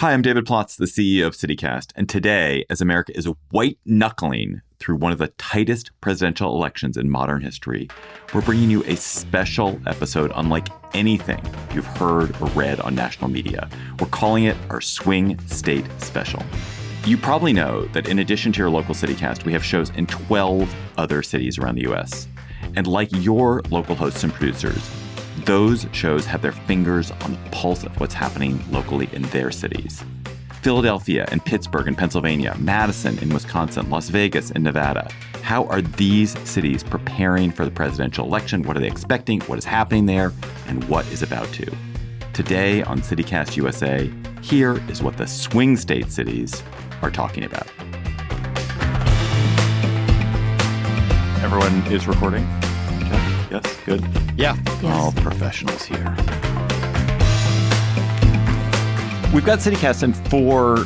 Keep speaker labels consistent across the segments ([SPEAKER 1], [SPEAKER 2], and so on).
[SPEAKER 1] Hi, I'm David Plotz, the CEO of CityCast, and today, as America is white-knuckling through one of the tightest presidential elections in modern history, we're bringing you a special episode unlike anything you've heard or read on national media. We're calling it our Swing State Special. You probably know that in addition to your local CityCast, we have shows in 12 other cities around the U.S. And like your local hosts and producers, those shows have their fingers on the pulse of what's happening locally in their cities. Philadelphia and Pittsburgh in Pennsylvania, Madison in Wisconsin, Las Vegas in Nevada. How are these cities preparing for the presidential election? What are they expecting? What is happening there? And what is about to? Today on CityCast USA, here is what the swing state cities are talking about. Everyone is recording? Yes, good.
[SPEAKER 2] Yeah.
[SPEAKER 3] Yes.
[SPEAKER 1] All professionals here. We've got CityCast in 4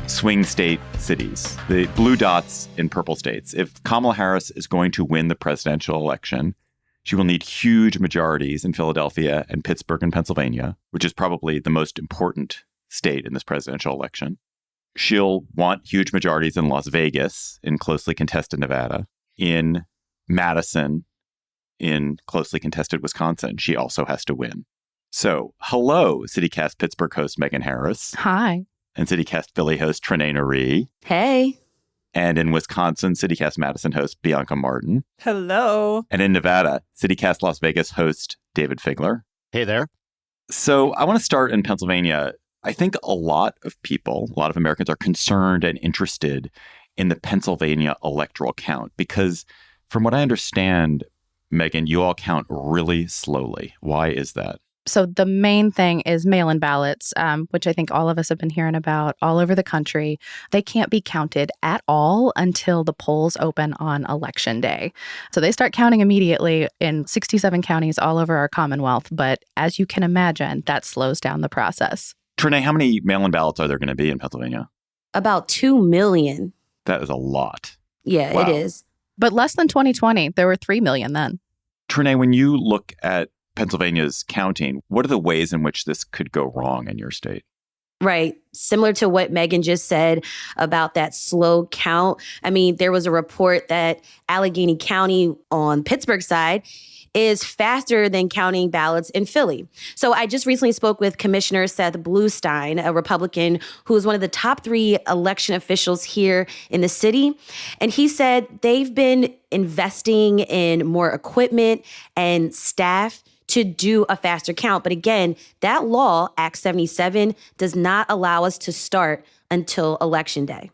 [SPEAKER 1] swing state cities, the blue dots in purple states. If Kamala Harris is going to win the presidential election, she will need huge majorities in Philadelphia and Pittsburgh and Pennsylvania, which is probably the most important state in this presidential election. She'll want huge majorities in Las Vegas, in closely contested Nevada, in Madison, in closely contested Wisconsin. She also has to win. So, hello, CityCast Pittsburgh host Megan Harris.
[SPEAKER 3] Hi.
[SPEAKER 1] And CityCast Philly host Trenae Nari.
[SPEAKER 3] Hey.
[SPEAKER 1] And in Wisconsin, CityCast Madison host Bianca Martin.
[SPEAKER 4] Hello.
[SPEAKER 1] And in Nevada, CityCast Las Vegas host David Figler.
[SPEAKER 2] Hey there.
[SPEAKER 1] So, I want to start in Pennsylvania. I think a lot of people, a lot of Americans are concerned and interested in the Pennsylvania electoral count because from what I understand, Megan, you all count really slowly. Why is that?
[SPEAKER 3] So the main thing is mail-in ballots, which I think all of us have been hearing about all over the country. They can't be counted at all until the polls open on Election Day. So they start counting immediately in 67 counties all over our Commonwealth. But as you can imagine, that slows down the process.
[SPEAKER 1] Trenae, how many mail-in ballots are there going to be in Pennsylvania?
[SPEAKER 4] About 2 million.
[SPEAKER 1] That is a lot.
[SPEAKER 4] Yeah,
[SPEAKER 1] Wow.
[SPEAKER 4] it is.
[SPEAKER 3] But less than 2020, there were 3 million then.
[SPEAKER 1] Trenae, when you look at Pennsylvania's counting, what are the ways in which this could go wrong in your state?
[SPEAKER 4] Right. Similar to what Megan just said about that slow count. I mean, there was a report that Allegheny County on Pittsburgh side is faster than counting ballots in Philly. So I just recently spoke with Commissioner Seth Bluestein, a Republican who is one of the top 3 election officials here in the city. And he said they've been investing in more equipment and staff to do a faster count. But again, that law, Act 77, does not allow us to start until Election Day.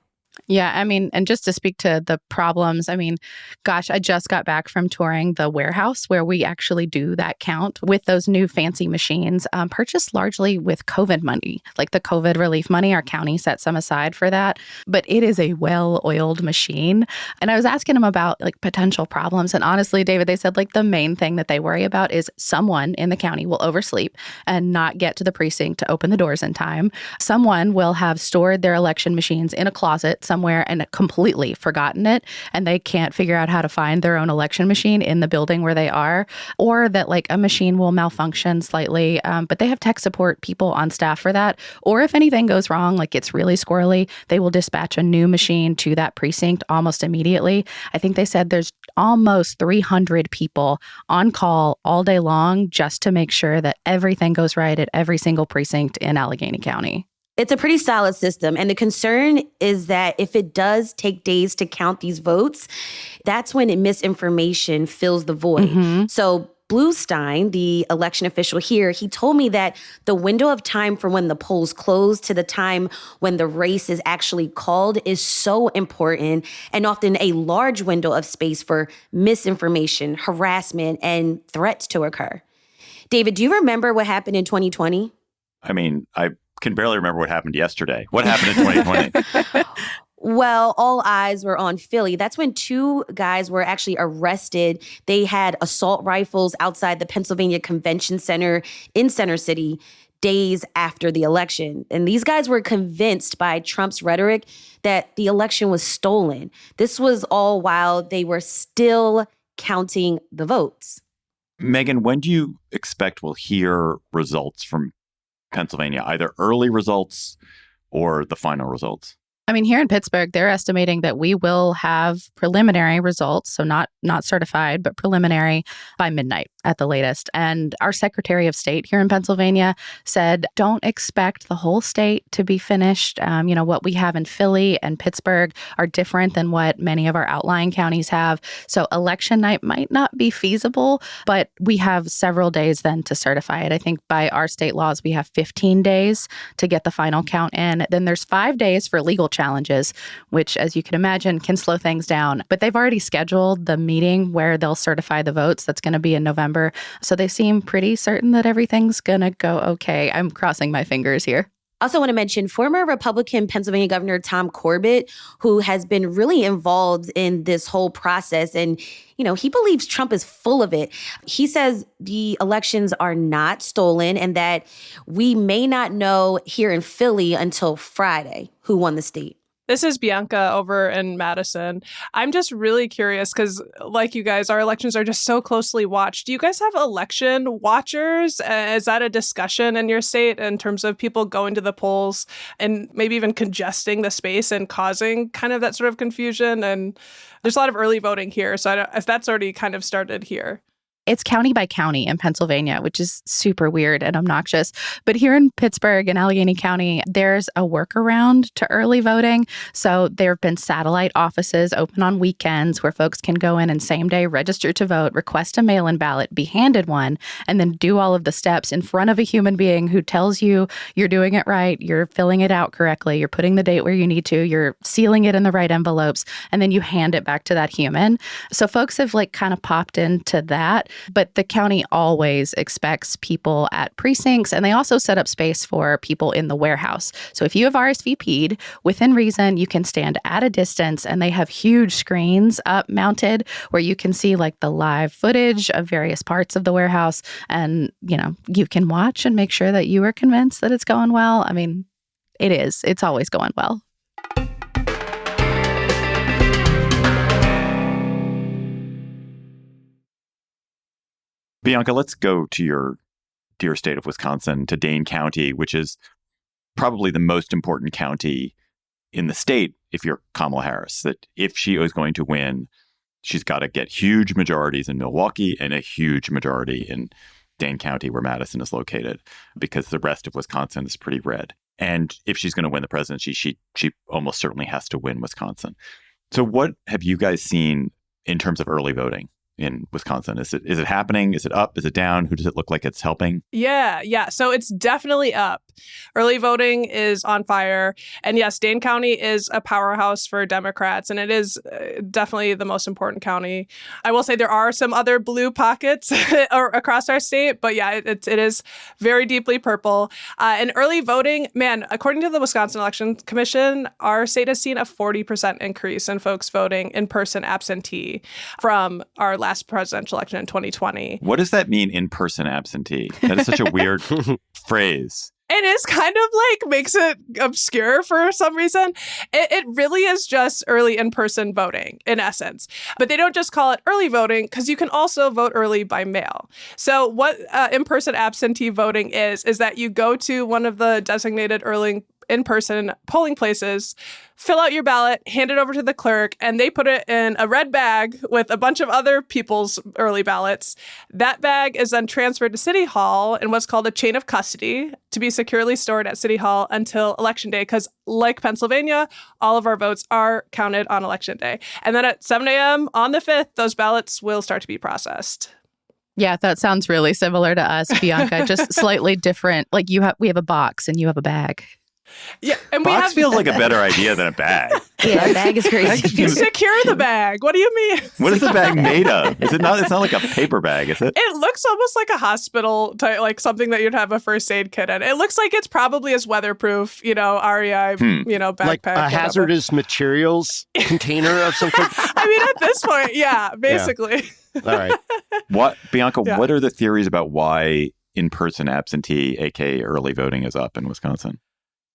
[SPEAKER 3] Yeah, I mean, and just to speak to the problems, I mean, gosh, I just got back from touring the warehouse where we actually do that count with those new fancy machines, purchased largely with COVID money, like the COVID relief money. Our county set some aside for that, but it is a well-oiled machine. And I was asking them about like potential problems. And honestly, David, they said like the main thing that they worry about is someone in the county will oversleep and not get to the precinct to open the doors in time. Someone will have stored their election machines in a closet somewhere and completely forgotten it, and they can't figure out how to find their own election machine in the building where they are, or that like a machine will malfunction slightly, but they have tech support people on staff for that. Or if anything goes wrong, like it's really squirrely, they will dispatch a new machine to that precinct almost immediately. I think they said there's almost 300 people on call all day long just to make sure that everything goes right at every single precinct in Allegheny County.
[SPEAKER 4] It's a pretty solid system. And the concern is that if it does take days to count these votes, that's when misinformation fills the void.
[SPEAKER 3] Mm-hmm.
[SPEAKER 4] So Bluestein, the election official here, he told me that the window of time from when the polls close to the time when the race is actually called is so important, and often a large window of space for misinformation, harassment, and threats to occur. David, do you remember what happened in 2020?
[SPEAKER 1] I mean, I can barely remember what happened yesterday. What happened in 2020?
[SPEAKER 4] Well, all eyes were on Philly. That's when 2 guys were actually arrested. They had assault rifles outside the Pennsylvania Convention Center in Center City days after the election. And these guys were convinced by Trump's rhetoric that the election was stolen. This was all while they were still counting the votes.
[SPEAKER 1] Megan, when do you expect we'll hear results from Pennsylvania, either early results or the final results?
[SPEAKER 3] I mean, here in Pittsburgh, they're estimating that we will have preliminary results, so not certified, but preliminary by midnight at the latest. And our Secretary of State here in Pennsylvania said, don't expect the whole state to be finished. What we have in Philly and Pittsburgh are different than what many of our outlying counties have. So election night might not be feasible, but we have several days then to certify it. I think by our state laws, we have 15 days to get the final count in. Then there's 5 days for legal challenges, which, as you can imagine, can slow things down. But they've already scheduled the meeting where they'll certify the votes. That's going to be in November. So they seem pretty certain that everything's going to go okay. I'm crossing my fingers here.
[SPEAKER 4] Also want to mention former Republican Pennsylvania Governor Tom Corbett, who has been really involved in this whole process. And, he believes Trump is full of it. He says the elections are not stolen and that we may not know here in Philly until Friday who won the state.
[SPEAKER 2] This is Bianca over in Madison. I'm just really curious because, like you guys, our elections are just so closely watched. Do you guys have election watchers? Is that a discussion in your state in terms of people going to the polls and maybe even congesting the space and causing kind of that sort of confusion? And there's a lot of early voting here, so if that's already kind of started here.
[SPEAKER 3] It's county by county in Pennsylvania, which is super weird and obnoxious. But here in Pittsburgh and Allegheny County, there's a workaround to early voting. So there have been satellite offices open on weekends where folks can go in and same day register to vote, request a mail-in ballot, be handed one, and then do all of the steps in front of a human being who tells you you're doing it right, you're filling it out correctly, you're putting the date where you need to, you're sealing it in the right envelopes, and then you hand it back to that human. So folks have kind of popped into that. But the county always expects people at precincts, and they also set up space for people in the warehouse. So if you have RSVP'd, within reason, you can stand at a distance, and they have huge screens up mounted where you can see the live footage of various parts of the warehouse. And, you can watch and make sure that you are convinced that it's going well. I mean, it's always going well.
[SPEAKER 1] Bianca, let's go to your dear state of Wisconsin, to Dane County, which is probably the most important county in the state if you're Kamala Harris. That if she is going to win, she's got to get huge majorities in Milwaukee and a huge majority in Dane County, where Madison is located, because the rest of Wisconsin is pretty red. And if she's going to win the presidency, she almost certainly has to win Wisconsin. So what have you guys seen in terms of early voting in Wisconsin? Is it happening? Is it up? Is it down? Who does it look like it's helping?
[SPEAKER 2] Yeah. So it's definitely up. Early voting is on fire. And yes, Dane County is a powerhouse for Democrats, and it is definitely the most important county. I will say there are some other blue pockets across our state, but yeah, it is very deeply purple. And early voting, man, according to the Wisconsin Election Commission, our state has seen a 40% increase in folks voting in person absentee from our last presidential election in 2020.
[SPEAKER 1] What does that mean, in-person absentee? That is such a weird phrase.
[SPEAKER 2] It is kind of makes it obscure for some reason. It really is just early in-person voting, in essence. But they don't just call it early voting because you can also vote early by mail. So what in-person absentee voting is that you go to one of the designated early in-person polling places, fill out your ballot, hand it over to the clerk, and they put it in a red bag with a bunch of other people's early ballots. That bag is then transferred to City Hall in what's called a chain of custody to be securely stored at City Hall until Election Day, because like Pennsylvania, all of our votes are counted on Election Day. And then at 7 a.m. on the 5th, those ballots will start to be processed.
[SPEAKER 3] Yeah, that sounds really similar to us, Bianca, just slightly different. We have a box and you have a bag.
[SPEAKER 2] Yeah, and
[SPEAKER 1] box feels like a better idea than a bag.
[SPEAKER 4] Yeah, a bag is crazy.
[SPEAKER 2] You secure the bag. What do you mean?
[SPEAKER 1] What is the bag made of? Is it not? It's not like a paper bag, is it?
[SPEAKER 2] It looks almost like a hospital type, like something that you'd have a first aid kit in. It looks like it's probably as weatherproof, REI, backpack.
[SPEAKER 5] Like a hazardous materials container of some sort.
[SPEAKER 2] I mean, at this point, yeah, basically.
[SPEAKER 5] Yeah. All right.
[SPEAKER 1] Bianca, what are the theories about why in-person absentee, aka early voting, is up in Wisconsin?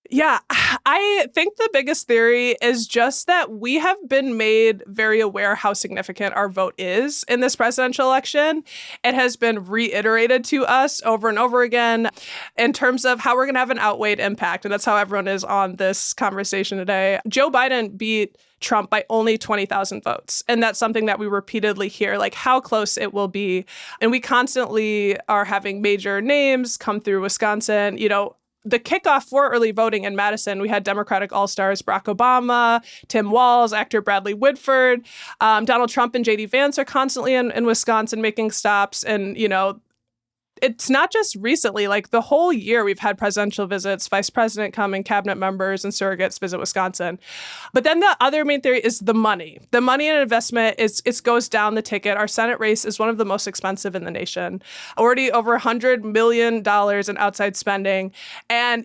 [SPEAKER 2] Yeah, I think the biggest theory is just that we have been made very aware how significant our vote is in this presidential election. It has been reiterated to us over and over again in terms of how we're going to have an outweighed impact. And that's how everyone is on this conversation today. Joe Biden beat Trump by only 20,000 votes. And that's something that we repeatedly hear, like how close it will be. And we constantly are having major names come through Wisconsin. The kickoff for early voting in Madison, we had Democratic all-stars Barack Obama, Tim Walz, actor Bradley Whitford. Donald Trump and J.D. Vance are constantly in Wisconsin making stops. And, it's not just recently, like the whole year we've had presidential visits, vice president coming, cabinet members and surrogates visit Wisconsin. But then the other main theory is the money. The money and investment it goes down the ticket. Our Senate race is one of the most expensive in the nation. Already over $100 million in outside spending. And,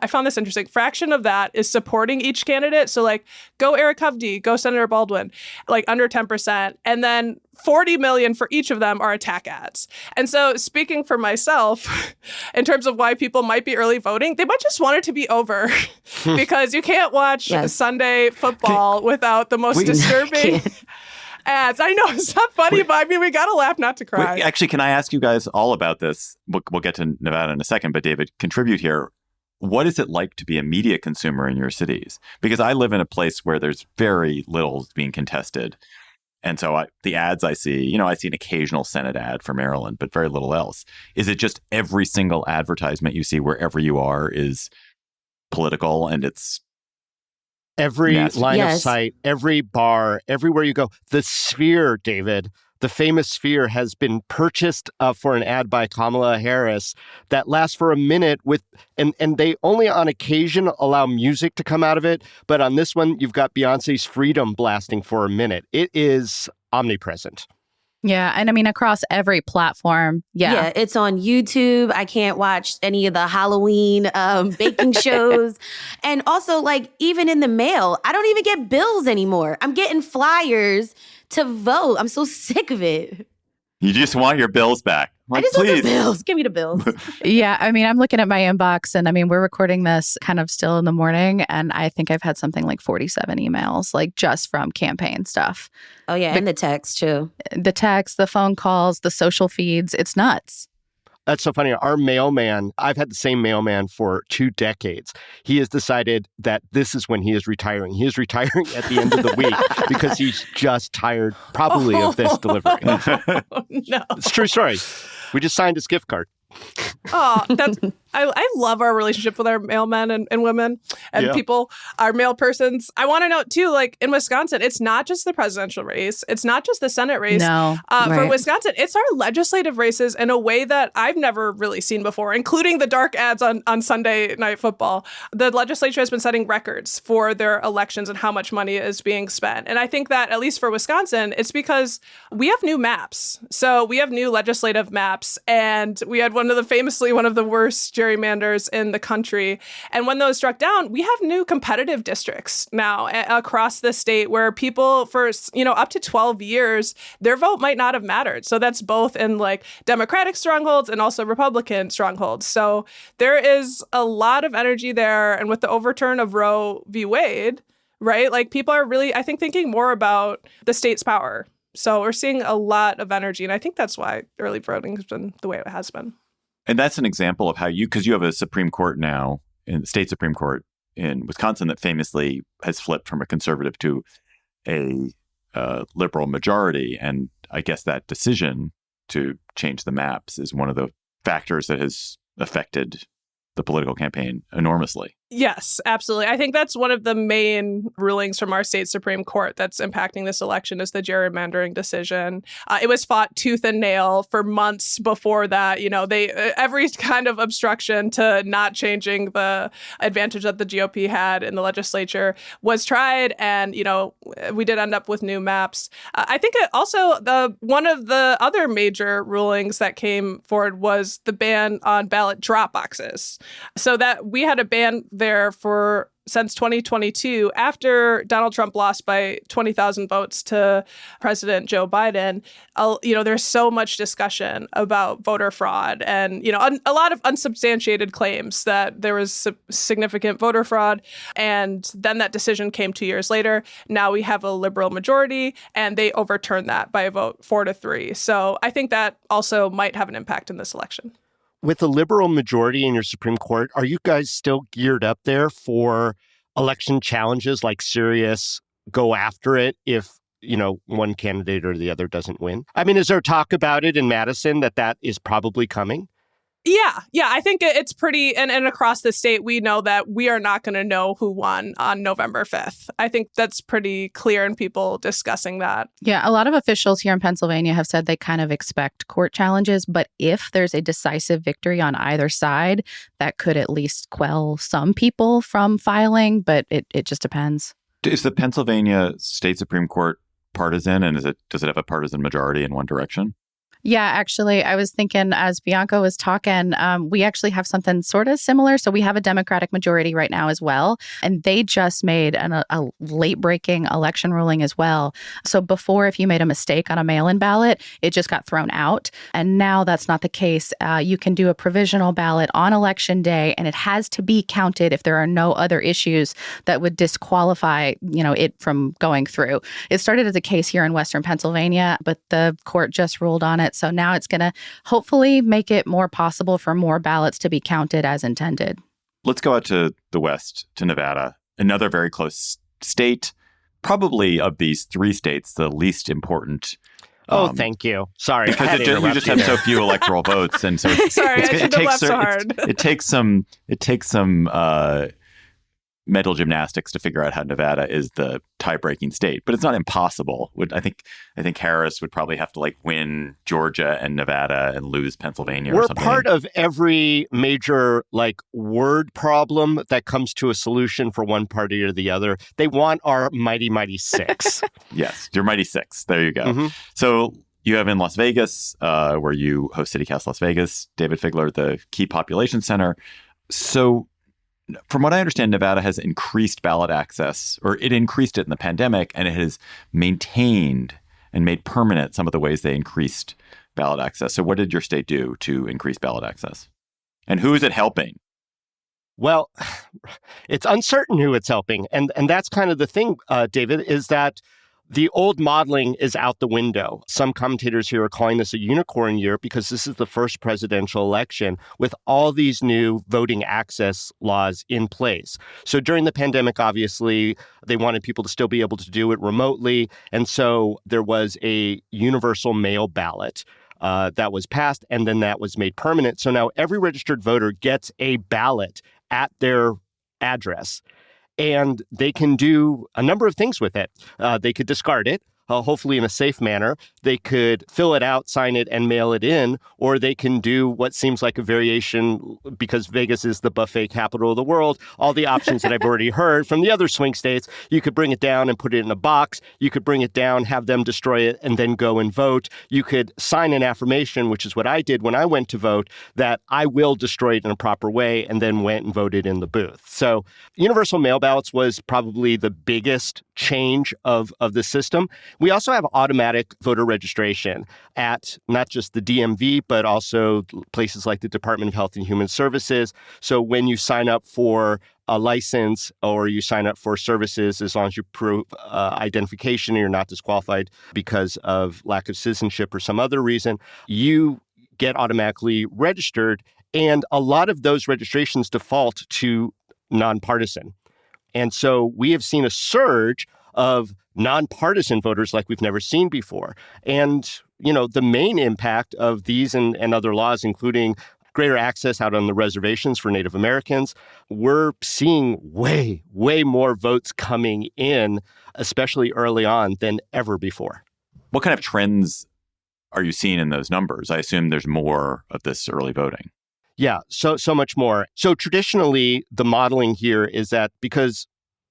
[SPEAKER 2] I found this interesting. Fraction of that is supporting each candidate. So like, go Eric Hovde, go Senator Baldwin, like under 10%. And then 40 million for each of them are attack ads. And so speaking for myself, in terms of why people might be early voting, they might just want it to be over because you can't watch Sunday football without the most disturbing ads. I know it's not funny, but I mean, we got to laugh not to cry.
[SPEAKER 1] Actually, can I ask you guys all about this? We'll get to Nevada in a second, but David, contribute here. What is it like to be a media consumer in your cities? Because I live in a place where there's very little being contested. And so the ads I see, I see an occasional Senate ad for Maryland, but very little else. Is it just every single advertisement you see wherever you are is political and it's
[SPEAKER 5] every
[SPEAKER 1] nasty?
[SPEAKER 5] line of sight, every bar, everywhere you go? The Sphere, David, the famous Sphere has been purchased for an ad by Kamala Harris that lasts for a minute and they only on occasion allow music to come out of it. But on this one, you've got Beyonce's Freedom blasting for a minute. It is omnipresent.
[SPEAKER 3] Yeah. And I mean, across every platform.
[SPEAKER 4] Yeah, it's on YouTube. I can't watch any of the Halloween baking shows. And also, like, even in the mail, I don't even get bills anymore. I'm getting flyers to vote. I'm so sick of it.
[SPEAKER 1] You just want your bills back.
[SPEAKER 4] I just want the bills. Give me the bills.
[SPEAKER 3] Yeah. I mean, I'm looking at my inbox and I mean, we're recording this kind of still in the morning. And I think I've had something like 47 emails, like just from campaign stuff.
[SPEAKER 4] Oh, yeah. And the text, too.
[SPEAKER 3] The text, the phone calls, the social feeds. It's nuts.
[SPEAKER 5] That's so funny. Our mailman, I've had the same mailman for 2 decades. He has decided that this is when he is retiring. He is retiring at the end of the week because he's just tired probably of this delivery.
[SPEAKER 2] No.
[SPEAKER 5] It's a true story. We just signed his gift card.
[SPEAKER 2] Oh, I love our relationship with our mailmen and women and people, our mail persons. I want to note, too, like in Wisconsin, it's not just the presidential race. It's not just the Senate race.
[SPEAKER 3] No.
[SPEAKER 2] For Wisconsin, it's our legislative races in a way that I've never really seen before, including the dark ads on Sunday Night Football. The legislature has been setting records for their elections and how much money is being spent. And I think that, at least for Wisconsin, it's because we have new maps. So we have new legislative maps, and we had one of the worst gerrymanders in the country. And when those struck down, we have new competitive districts now across the state where people for, up to 12 years, their vote might not have mattered. So that's both in like Democratic strongholds and also Republican strongholds. So there is a lot of energy there. And with the overturn of Roe v. Wade, right, like people are really, I think, thinking more about the state's power. So we're seeing a lot of energy. And I think that's why early voting has been the way it has been.
[SPEAKER 1] And that's an example of how because you have a Supreme Court now, in the state Supreme Court in Wisconsin that famously has flipped from a conservative to a liberal majority. And I guess that decision to change the maps is one of the factors that has affected the political campaign enormously.
[SPEAKER 2] Yes, absolutely. I think that's one of the main rulings from our state Supreme Court that's impacting this election is the gerrymandering decision. It was fought tooth and nail for months before that. Every kind of obstruction to not changing the advantage that the GOP had in the legislature was tried. And, we did end up with new maps. I think one of the other major rulings that came forward was the ban on ballot drop boxes. So that we had to ban there since 2022, after Donald Trump lost by 20,000 votes to President Joe Biden. There's so much discussion about voter fraud and, a lot of unsubstantiated claims that there was significant voter fraud. And then that decision came 2 years later. Now we have a liberal majority and they overturned that by a vote 4-3. So I think that also might have an impact in this election.
[SPEAKER 5] With a liberal majority in your Supreme Court, are you guys still geared up there for election challenges like serious go after it if, one candidate or the other doesn't win? I mean, is there talk about it in Madison that is probably coming?
[SPEAKER 2] Yeah, I think it's pretty, and across the state, we know that we are not going to know who won on November 5th. I think that's pretty clear in people discussing that.
[SPEAKER 3] Yeah, a lot of officials here in Pennsylvania have said they kind of expect court challenges, but if there's a decisive victory on either side, that could at least quell some people from filing, but it just depends.
[SPEAKER 1] Is the Pennsylvania State Supreme Court partisan, and does it have a partisan majority in one direction?
[SPEAKER 3] Yeah, actually, I was thinking as Bianca was talking, we actually have something sort of similar. So we have a Democratic majority right now as well. And they just made a late-breaking election ruling as well. So before, if you made a mistake on a mail-in ballot, it just got thrown out. And now that's not the case. You can do a provisional ballot on Election Day, and it has to be counted if there are no other issues that would disqualify, it from going through. It started as a case here in Western Pennsylvania, but the court just ruled on it. So now it's going to hopefully make it more possible for more ballots to be counted as intended.
[SPEAKER 1] Let's go out to the West, to Nevada, another very close state, probably of these three states, the least important.
[SPEAKER 5] Thank you. Sorry.
[SPEAKER 1] Because you just have so few electoral votes. And so
[SPEAKER 2] Sorry, I shouldn't have laughed so hard.
[SPEAKER 1] It takes some mental gymnastics to figure out how Nevada is the tie-breaking state, but it's not impossible. I think Harris would probably have to win Georgia and Nevada and lose Pennsylvania.
[SPEAKER 5] We're
[SPEAKER 1] or something.
[SPEAKER 5] Part of every major word problem that comes to a solution for one party or the other. They want our mighty six.
[SPEAKER 1] Yes, your mighty six. There you go.
[SPEAKER 5] Mm-hmm.
[SPEAKER 1] So you have in Las Vegas, where you host CityCast Las Vegas, David Figler, the key population center. So from what I understand, Nevada has increased ballot access, or it increased it in the pandemic, and it has maintained and made permanent some of the ways they increased ballot access. So what did your state do to increase ballot access? And who is it helping?
[SPEAKER 5] Well, it's uncertain who it's helping. And that's kind of the thing, David, is that the old modeling is out the window. Some commentators here are calling this a unicorn year because this is the first presidential election with all these new voting access laws in place. So during the pandemic, obviously, they wanted people to still be able to do it remotely. And so there was a universal mail ballot that was passed, and then that was made permanent. So now every registered voter gets a ballot at their address. And they can do a number of things with it. They could discard it, hopefully in a safe manner. They could fill it out, sign it, and mail it in. Or they can do what seems like a variation, because Vegas is the buffet capital of the world, all the options that I've already heard from the other swing states. You could bring it down and put it in a box. You could bring it down, have them destroy it, and then go and vote. You could sign an affirmation, which is what I did when I went to vote, that I will destroy it in a proper way, and then went and voted in the booth. So universal mail ballots was probably the biggest change of the system. We also have automatic voter registration at not just the DMV, but also places like the Department of Health and Human Services. So when you sign up for a license or you sign up for services, as long as you prove identification and you're not disqualified because of lack of citizenship or some other reason, you get automatically registered. And a lot of those registrations default to nonpartisan. And so we have seen a surge of nonpartisan voters like we've never seen before. And, the main impact of these and other laws, including greater access out on the reservations for Native Americans, we're seeing way more votes coming in, especially early on, than ever before.
[SPEAKER 1] What kind of trends are you seeing in those numbers? I assume there's more of this early voting.
[SPEAKER 5] Yeah, so much more. So traditionally, the modeling here is that because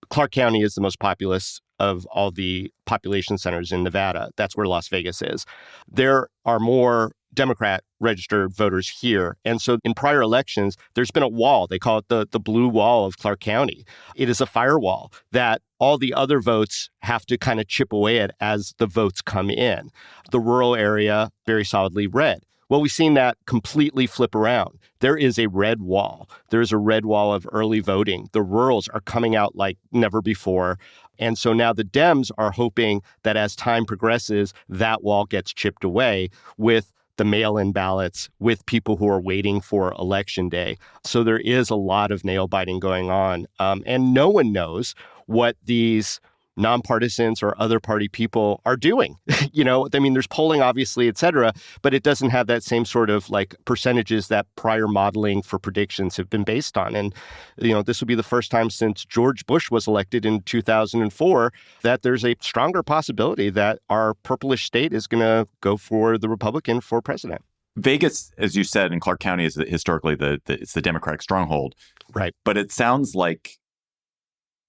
[SPEAKER 5] Clark County is the most populous of all the population centers in Nevada, that's where Las Vegas is, there are more Democrat registered voters here. And so in prior elections, there's been a wall. They call it the blue wall of Clark County. It is a firewall that all the other votes have to kind of chip away at as the votes come in. The rural area, very solidly red. Well, we've seen that completely flip around. There is a red wall. There is a red wall of early voting. The rurals are coming out like never before. And so now the Dems are hoping that as time progresses, that wall gets chipped away with the mail-in ballots, with people who are waiting for Election Day. So there is a lot of nail-biting going on. And no one knows what these nonpartisans or other party people are doing. There's polling, obviously, et cetera, but it doesn't have that same sort of like percentages that prior modeling for predictions have been based on. And, this will be the first time since George Bush was elected in 2004 that there's a stronger possibility that our purplish state is going to go for the Republican for president.
[SPEAKER 1] Vegas, as you said, in Clark County is historically it's the Democratic stronghold.
[SPEAKER 5] Right.
[SPEAKER 1] But it sounds like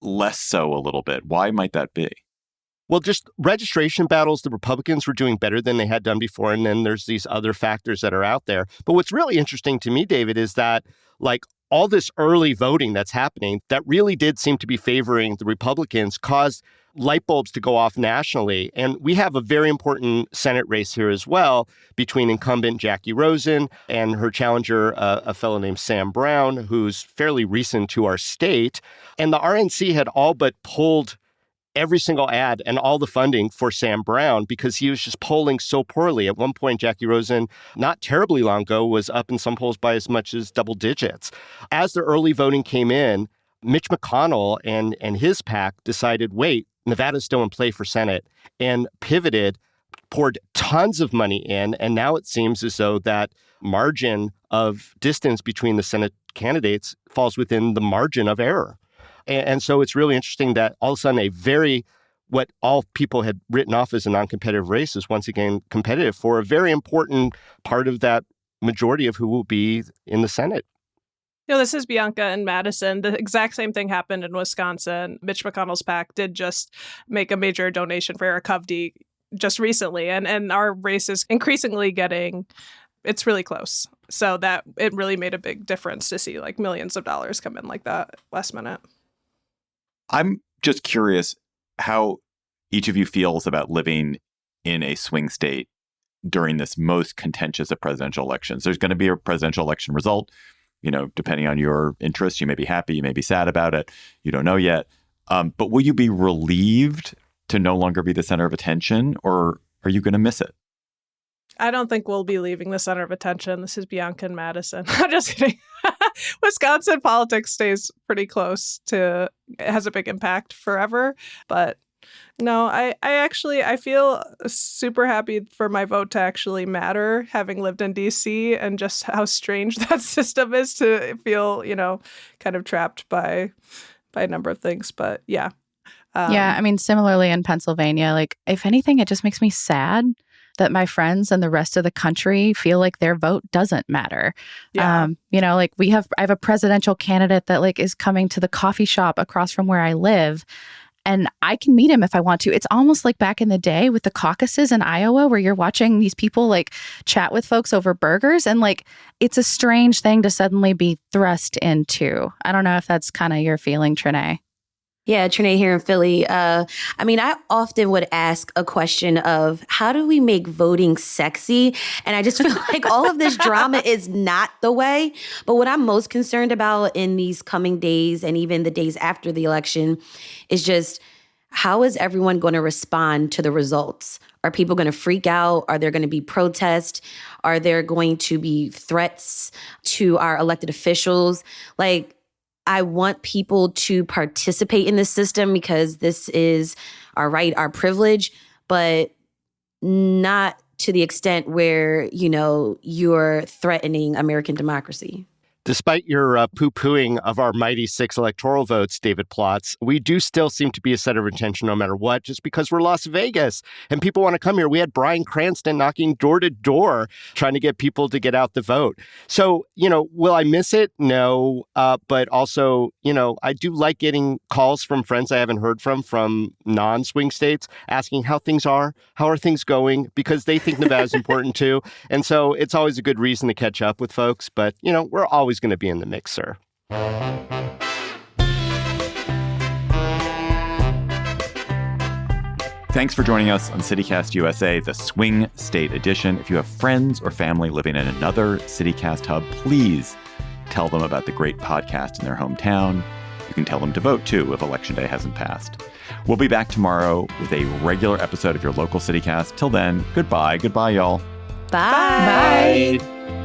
[SPEAKER 1] less so a little bit. Why might that be?
[SPEAKER 5] Well, just registration battles, the Republicans were doing better than they had done before. And then there's these other factors that are out there. But what's really interesting to me, David, is that like all this early voting that's happening that really did seem to be favoring the Republicans caused light bulbs to go off nationally. And we have a very important Senate race here as well between incumbent Jackie Rosen and her challenger, a fellow named Sam Brown, who's fairly recent to our state. And the RNC had all but pulled every single ad and all the funding for Sam Brown because he was just polling so poorly. At one point, Jackie Rosen, not terribly long ago, was up in some polls by as much as double digits. As the early voting came in, Mitch McConnell and his PAC decided, wait, Nevada's still in play for Senate, and pivoted, poured tons of money in, and now it seems as though that margin of distance between the Senate candidates falls within the margin of error. And so it's really interesting that all of a sudden what all people had written off as a non-competitive race is once again competitive for a very important part of that majority of who will be in the Senate.
[SPEAKER 2] This is Bianca in Madison. The exact same thing happened in Wisconsin. Mitch McConnell's PAC did just make a major donation for Eric Hovde just recently. And our race is increasingly it's really close. So that it really made a big difference to see like millions of dollars come in like that last minute.
[SPEAKER 1] I'm just curious how each of you feels about living in a swing state during this most contentious of presidential elections. There's going to be a presidential election result. Depending on your interests, you may be happy, you may be sad about it. You don't know yet. But will you be relieved to no longer be the center of attention, or are you going to miss it?
[SPEAKER 2] I don't think we'll be leaving the center of attention. This is Bianca in Madison. I'm just kidding. Wisconsin politics stays pretty close it has a big impact forever. But no, I feel super happy for my vote to actually matter, having lived in DC, and just how strange that system is to feel, kind of trapped by a number of things. But yeah.
[SPEAKER 3] Similarly in Pennsylvania, like if anything, it just makes me sad that my friends and the rest of the country feel like their vote doesn't matter.
[SPEAKER 2] Yeah.
[SPEAKER 3] I have a presidential candidate that like is coming to the coffee shop across from where I live. And I can meet him if I want to. It's almost like back in the day with the caucuses in Iowa where you're watching these people like chat with folks over burgers. And like, it's a strange thing to suddenly be thrust into. I don't know if that's kind of your feeling, Trinae.
[SPEAKER 4] Yeah, Trinae here in Philly. I often would ask a question of how do we make voting sexy? And I just feel like all of this drama is not the way. But what I'm most concerned about in these coming days and even the days after the election is just how is everyone going to respond to the results? Are people going to freak out? Are there going to be protests? Are there going to be threats to our elected officials? Like, I want people to participate in this system because this is our right, our privilege, but not to the extent where, you're threatening American democracy.
[SPEAKER 5] Despite your poo-pooing of our mighty 6 electoral votes, David Plotz, we do still seem to be a center of attention no matter what, just because we're Las Vegas and people want to come here. We had Bryan Cranston knocking door to door trying to get people to get out the vote. So, will I miss it? No. But also, I do like getting calls from friends I haven't heard from non-swing states asking how things are, how are things going, because they think Nevada's important too. And so it's always a good reason to catch up with folks. But, we're always going to be in the mixer.
[SPEAKER 1] Thanks for joining us on CityCast USA, the Swing State Edition. If you have friends or family living in another CityCast hub, please tell them about the great podcast in their hometown. You can tell them to vote, too, if Election Day hasn't passed. We'll be back tomorrow with a regular episode of your local CityCast. Till then, goodbye. Goodbye, y'all.
[SPEAKER 4] Bye.
[SPEAKER 3] Bye.